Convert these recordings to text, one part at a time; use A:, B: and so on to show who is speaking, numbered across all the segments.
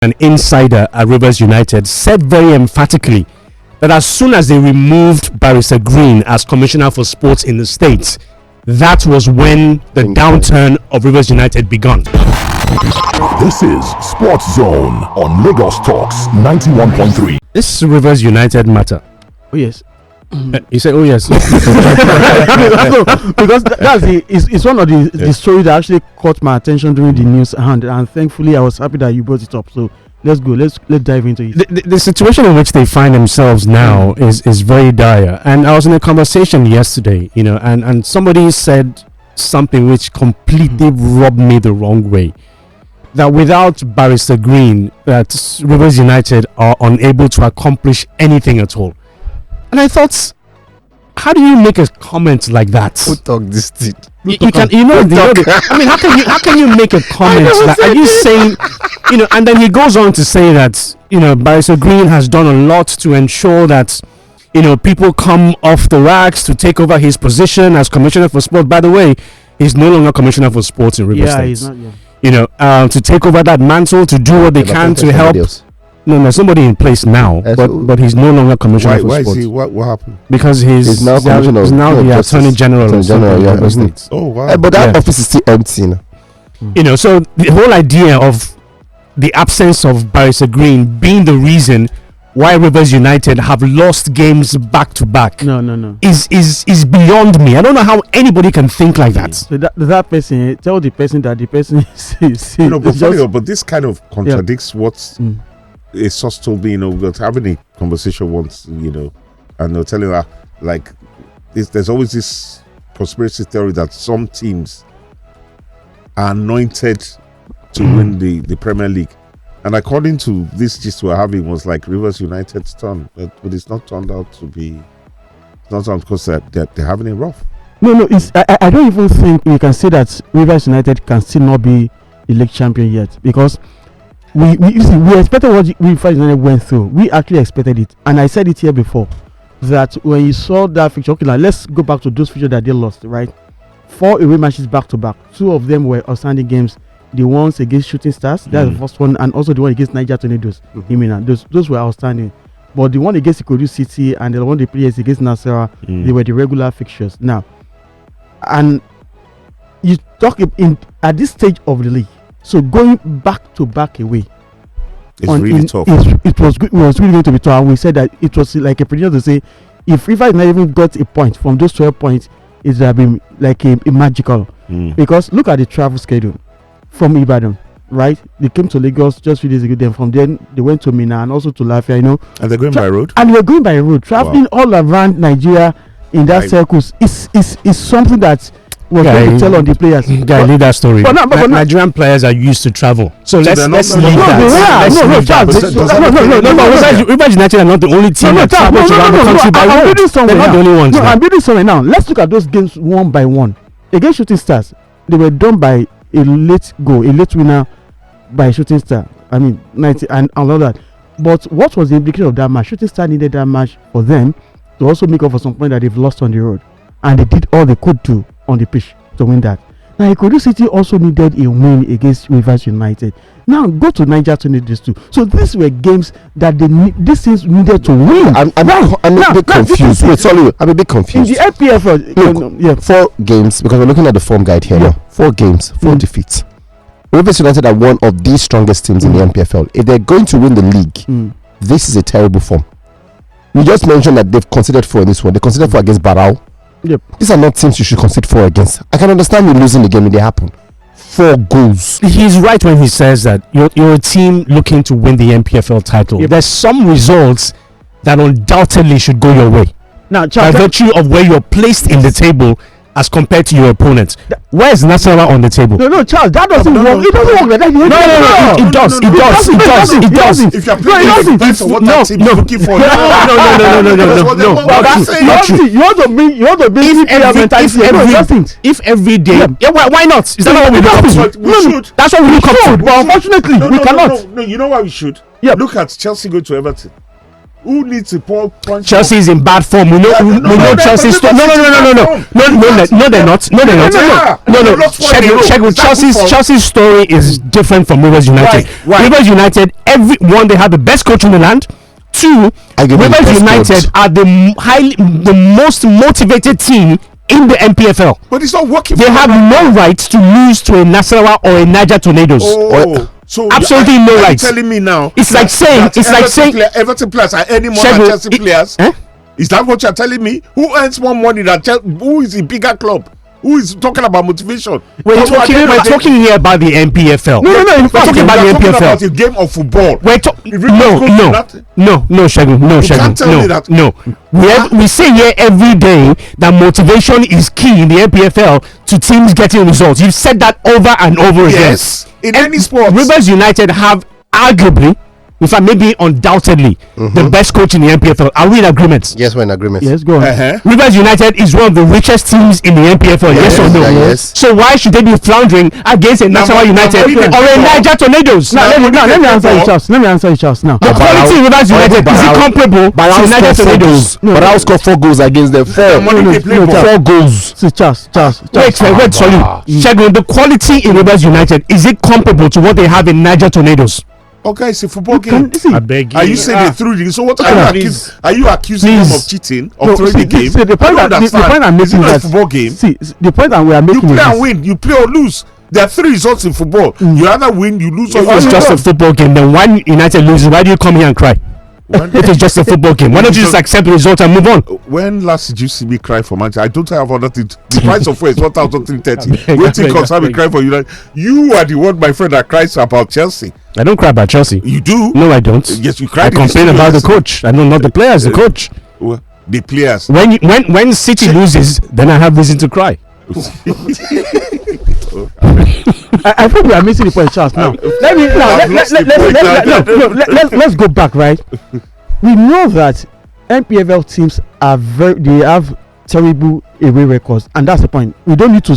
A: an insider at Rivers United, said very emphatically that as soon as they removed Barrister Green as Commissioner for Sports in the States, that was when the downturn of Rivers United began.
B: This is Sports Zone on Lagos Talks 91.3.
A: This Rivers United matter.
C: Oh yes.
A: You say, oh yes.
C: Because it's one of the stories that actually caught my attention during the news, and thankfully I was happy that you brought it up. So let's go. Let's dive into it.
A: The situation in which they find themselves now is very dire. And I was in a conversation yesterday, and somebody said something which completely rubbed me the wrong way. That without Barrister Green, that Rivers United are unable to accomplish anything at all. And I thought, how do you make a comment like that?
D: Who talk this thing?
A: I mean, how can you make a comment like? Are you saying, And then he goes on to say that Barrister Green has done a lot to ensure that people come off the racks to take over his position as Commissioner for Sport. By the way, he's no longer Commissioner for Sports in Rivers State.
C: He's not.
A: To take over that mantle, to do what they can to help. No, there's somebody in place now, but he's no longer Commissioner for Sports.
D: Why is he? What happened?
A: Because he's now the Attorney General of Rivers State.
D: Oh wow!
E: But that office is still empty now.
A: So the whole idea of the absence of Barrister Green being the reason why Rivers United have lost games back to back.
C: No.
A: Is beyond me. I don't know how anybody can think like that.
C: So that person, tell the person that the person is.
D: But this kind of contradicts what's. A source told me, we were having a conversation once, and they're telling her, there's always this conspiracy theory that some teams are anointed to win the Premier League. And according to this gist we're having, was like Rivers United's turn, but it's not turned out to be. It's not turned because they're having it rough.
C: No, I don't even think we can say that Rivers United can still not be the league champion yet, because we expected what Rivers United went through. We actually expected it, and I said it here before that when you saw that fixture. Okay, now let's go back to those fixtures that they lost. Right, 4 away matches back to back. 2 of them were outstanding games. The ones against Shooting Stars, that's the first one, and also the one against Niger Tornadoes. Those were outstanding. But the one against Ikorodu City and the one they played against Nasarawa, they were the regular fixtures. Now, and you talk at this stage of the league. So going back to back away,
D: it's really tough.
C: It was good. It was really going to be tough. And we said that it was like a prediction to say, if Rivers not even got a point from those 12 points, it would have been like a magical. Because look at the travel schedule from Ibadan, right? They came to Lagos just 3 days ago. Then from there they went to Minna and also to Lafia.
D: And they're going by road.
C: And we're going by road, traveling all around Nigeria in that circles. Is something that. Was going to tell on the players.
A: Leave that story. But Nigerian players are used to travel, so let's leave that. No. Rivers United are not the only team that travels around the country by road. They're not the only ones.
C: No, I'm building somewhere now. Let's look at those games one by one. Against Shooting Stars, they were done by a late winner by Shooting Star. 90 and all that. But what was the implication of that match? Shooting Star needed that match for them to also make up for some point that they've lost on the road, and they did all they could do on the pitch to win that. Now Ikorodu City also needed a win against Rivers United. Now go to Niger Tornadoes too. So these were games that these teams needed to win.
E: I'm a bit confused. Wait, sorry, I'm a bit confused.
C: In the FPFL,
E: 4 games, because we're looking at the form guide here now. 4 games, 4 defeats. Rivers United are one of the strongest teams in the MPFL. If they're going to win the league, this is a terrible form. You just mentioned that they've considered 4 in this one. They considered 4 against Barao.
C: Yep.
E: These are not teams you should concede 4 against. I can understand you losing the game when they happen. 4 goals.
A: He's right when he says that you're a team looking to win the MPFL title. There's some results that undoubtedly should go your way. Now, Charles, by virtue of where you're placed in the table as compared to your opponent. Where is Nasarawa on the table?
C: No, Charles, that doesn't work. It doesn't work like that.
A: No, it does.
D: If you're playing depends on what that team is looking for.
C: You want to bring
A: if every day, why not? Is that not what we look up to?
D: We should.
A: That's what we look up to.
C: But unfortunately, we cannot.
D: No, you know why we should? Look at Chelsea going to Everton. Who needs to punch?
A: Chelsea is in bad form. We know Chelsea's story. No, they're not. Chelsea's story is different from Rivers United. Rivers United, everyone, they have the best coach in the land. 2, Rivers United are the most motivated team in the MPFL.
D: But it's not working.
A: They have no right to lose to a Nasarawa or a Niger Tornadoes.
D: So
A: absolutely no right.
D: Telling me now?
A: It's like saying
D: Everton players are any more than Chelsea players. Is that what you're telling me? Who earns more money than Chelsea? Who is a bigger club? Who is talking about motivation?
A: We're talking here about the MPFL.
D: No. We're talking about the MPFL. About a game of football.
A: No, Shegun. No, Shegun. No. We say here every day that motivation is key in the MPFL to teams getting results. You've said that over and over again.
D: Yes, in any sport.
A: Rivers United have arguably, in fact, maybe undoubtedly, the best coach in the MPFL. Are we in agreement?
E: Yes, we're in agreement.
C: Yes, go on.
A: Rivers United is one of the richest teams in the MPFL. Yes or no?
E: Yes.
A: So why should they be floundering against a Nassau United or a Niger Tornadoes?
C: Let me answer you, Charles. Now,
A: the quality in Rivers United is it comparable to Niger Tornadoes?
E: But I'll score 4 goals against them. 4 goals.
C: See, Charles.
A: Wait, sorry. Shegun, the quality in Rivers United, is it comparable to what they have in Niger Tornadoes?
D: Okay, it's a football game.
A: I beg you.
D: Are you saying they threw the? So what are you accusing them of cheating, of throwing the game?
C: The point I'm making is
D: a football game.
C: See, the point that we are making
D: is you play
C: and
D: win, you play or lose. There are 3 results in football. You either win, you lose, or
A: it's just a football game. Then when United loses, why do you come here and cry? It is just a football game. Why don't you just accept the result and move on?
D: When last did you see me cry for Manchester? I don't have other things. The price of fuel is 1,330. Waiting concern me cry for United. You are the one, my friend, that cries about Chelsea.
A: I don't cry about Chelsea.
D: You do?
A: No, I don't.
D: Yes, you cry.
A: I complain about the coach. I know not the players. The coach.
D: Well, the players.
A: When City loses, then I have reason to cry.
C: I think we are missing the point, Charles. Now, let's go back, right? We know that MPFL teams they have terrible away records, and that's the point. We don't need to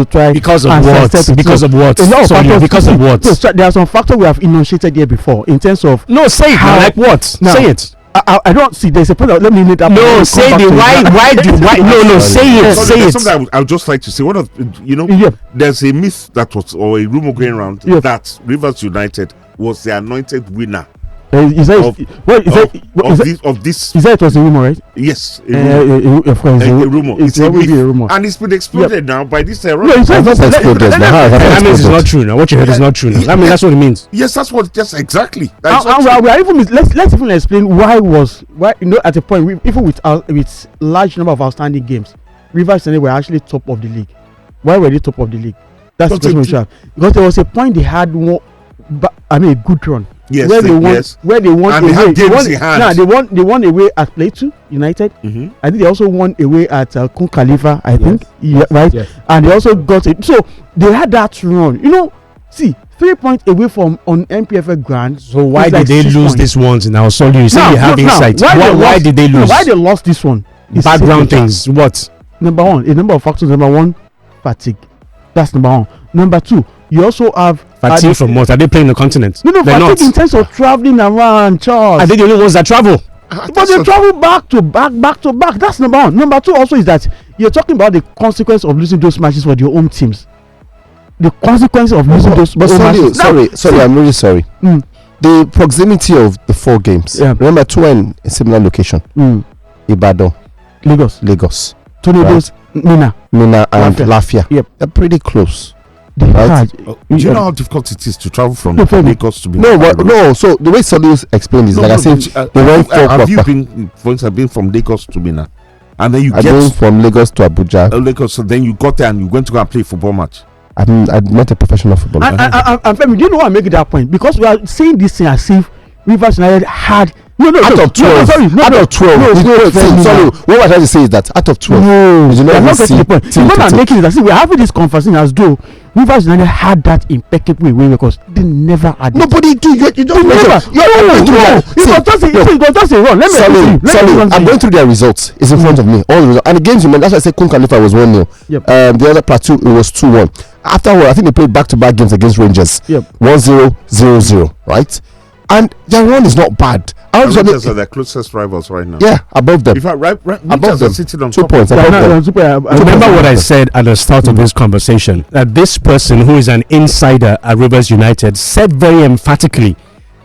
C: try
A: because of what? Because of what?
C: There are some factors we have enunciated here before in terms of
A: say it now, like what? Now, say it.
C: I don't see. There's a point. Let me make that.
A: No, say the why. No, say it. Say it.
D: Something I would just like to say. One of there's a myth that was or a rumor going around that Rivers United was the anointed winner.
C: Is that it was a rumor, right?
D: Yes,
C: of course,
D: a rumor. It's a rumor, and it's been exploded now by this era.
A: No, it's not exploded. That means it's not true now. What you heard is not true now. I mean, that's what it means.
D: Yes, that's what. Just exactly.
C: We are even. Let's even explain why at a point even with large number of outstanding games, Rivers United were actually top of the league. Why were they top of the league? That's the question. Because there was a point they had a good run.
D: Yes,
C: where they won
D: and
C: away. They won away at Plateau United. I think they also won away at Kun Khalifa. I think, right? Yes. And they also got it. So they had that run. 3 points away from on MPFL ground.
A: So why did they lose this ones in our solid? You say you have insight. Why did they lose?
C: Why they lost this one?
A: Background things. What?
C: Number one, a number of factors. Number one, fatigue. That's number one. Number two, you also have
A: fatigue from what? Are they playing the continent?
C: No, fatigue in terms of traveling around, Charles.
A: Are they the only ones that travel?
C: But they travel back to back. That's number one. Number two also is that you're talking about the consequence of losing those matches for your own teams. The consequence of losing those matches.
E: Sorry, I'm really sorry. The proximity of the 4 games. Yeah. Remember, 2 are in a similar location. Ibadan, Lagos.
C: Tornadoes,
E: Mina and Lafia.
C: Yep.
E: They're pretty close.
D: Do you know how difficult it is to travel from Lagos to Mina?
E: No. So the way Solius explained is I said,
D: have you been, for instance, been from Lagos to Mina, and then
E: I've been from Lagos to Abuja.
D: Lagos, so then you got there and you went to go and play a football match.
E: I'm not a professional footballer.
C: And Femi, do you know why I'm making that point? Because we are saying this thing as if Rivers United had
E: out of 12. Sorry. What I'm trying to say is that out of 12,
C: you're not getting the point. The point I'm making is that we're having this conversation as though Rivers United had that impeccable way because they never had it.
E: Nobody do. You don't never.
C: It was just a run.
E: I'm going through their results. It's in front of me. All the results. And the games you meant, that's why I said Kun Khalifa was 1-0.
C: Yep.
E: The other Plateau, it was 2-1. Afterward, I think they played back-to-back games against Rangers.
C: Yep.
E: 1-0, 0-0, right? and their run is not bad.
D: Rangers are their closest rivals right now.
E: Yeah, above them.
D: In fact,
E: above them,
D: sitting on
E: 2
D: top
E: points. Above them.
A: Remember what I said at the start of this conversation, that this person who is an insider at Rivers United said very emphatically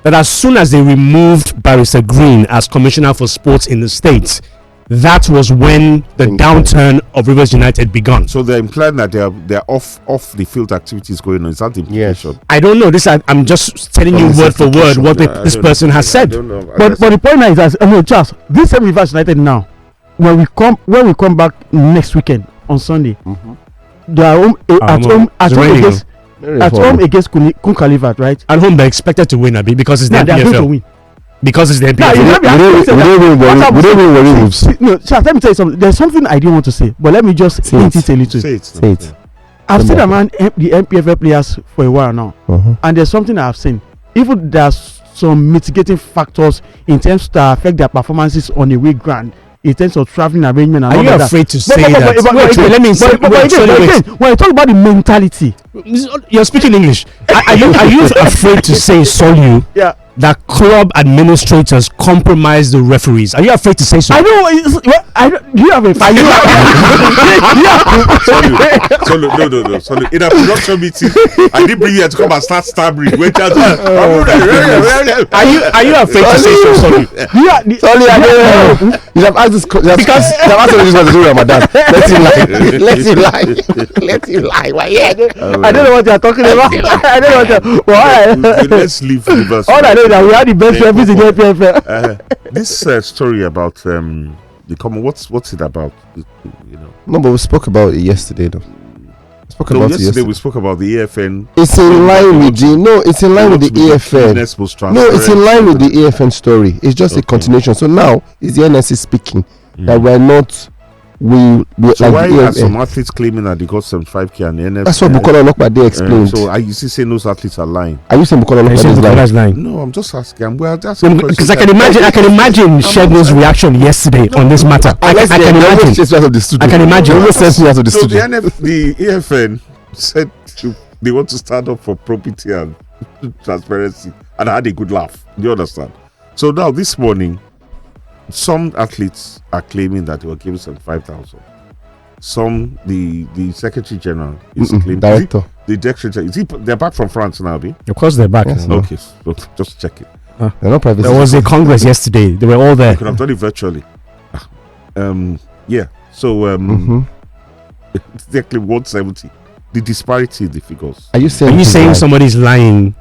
A: that as soon as they removed Barrister Green as commissioner for sports in the States, that was when the downturn of Rivers United began.
D: So they're implying that they're off the field activities going on. Is that the implication?
E: Yes.
A: I don't know. I'm just telling you word for word what this person has said.
C: But the point now is that Charles, this same Rivers United now, when we come back next weekend on Sunday, they are at home against Kun Khalifa, right?
A: At home they're expected to win, Abi, because it's the
C: they are going to
A: NPFL.
C: win.
A: Because it's the NPFL.
E: We don't win Wolves.
C: No, Charles, let me tell you something. There's something I didn't want to say, but let me just hint it a little.
D: Say it.
C: I've seen around the NPFL players for a while now, and there's something I've seen. Even there's some mitigating factors in terms to affect their performances on a away ground, in terms of traveling arrangement and
A: all that. Are you afraid to say that? Let me say.
C: When I talk about the mentality,
A: you're speaking English. Are you afraid to say, Solu?
C: Yeah.
A: That club administrators compromise the referees? Are you afraid to say so?
C: I know. Do you have a?
D: No. Sorry. In a production meeting, I didn't bring you to come and start stabbing.
A: Are you afraid to say so? Sorry.
E: Sorry, I don't know. You have asked this because you have asked this question to Ramadan. Let him lie. Why?
C: I don't know what you are talking about. I don't know what you.
D: Let's leave reverse.
C: All I know is that we had the best referees in the NPFL.
D: This story about the common. What's it about?
E: No, but we spoke about it yesterday, though.
D: Yesterday we spoke about the EFN.
E: It's in line with the it's in line with the EFN. No, it's in line with the EFN story. It's just a continuation. So now it's the NSC speaking that we're not.
D: So
E: like
D: why are some athletes claiming that they got 75k and the NFL?
E: That's what Bukola Olokpade explained.
D: So are you still saying those athletes are lying?
E: Are you saying Bukola Olokpade is lying?
D: No, I'm just asking.
A: Because I can imagine Shegun's reaction yesterday on this matter. I can imagine.
D: So the EFN said they want to stand up for probity and transparency, and I had a good laugh. Do you understand? So now this morning, some athletes are claiming that they were given 75,000. Some, the Secretary General is claiming.
E: Director.
D: The Director. They're back from France now, Abi?
A: Of course they're back.
D: Yes. Okay, so just check it.
E: They're not private.
A: There was a congress yesterday. They were all there.
D: You could have done it virtually. Yeah. So they claim 170. The disparity in the figures.
E: Are you saying
A: somebody's lying?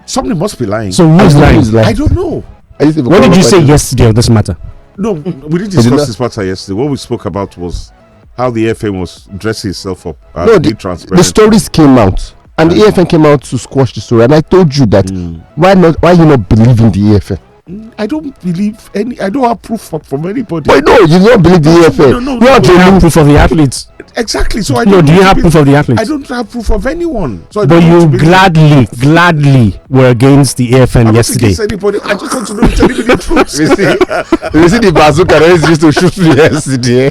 D: Somebody must be lying.
A: So who's lying?
D: I don't know.
A: What did you say yesterday on this matter?
D: No, we didn't discuss this matter yesterday. What we spoke about was how the EFN was dressing itself up.
E: The stories came out, and the EFN came out to squash the story. And I told you that why you not believing the EFN?
D: I don't believe any. I don't have proof from anybody.
E: But no, you don't believe the EFN.
A: No, do you have proof of the athletes?
D: Exactly. So
A: do you have proof of the athletes?
D: I don't have proof of anyone. So
A: but you gladly were against the EFN yesterday.
D: Anybody. I just want to know if anybody the truth.
E: You see the bazooka that used to shoot me yesterday.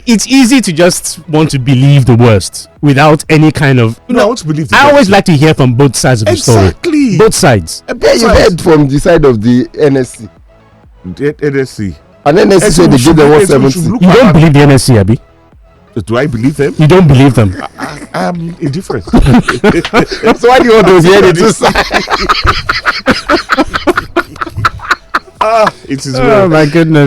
A: It's easy to just want to believe the worst without any kind of.
D: I want to believe.
A: I always like to hear from both sides of the story.
D: Exactly.
A: Both sides.
E: You heard from the side of the NSC.
D: The NSC.
E: And NSC said they give them 170.
A: You don't believe the NSC, Abi?
D: Do I believe them?
A: You don't believe them.
D: I am indifferent.
E: So why do you want to hear the two sides?
D: It is
A: oh my goodness.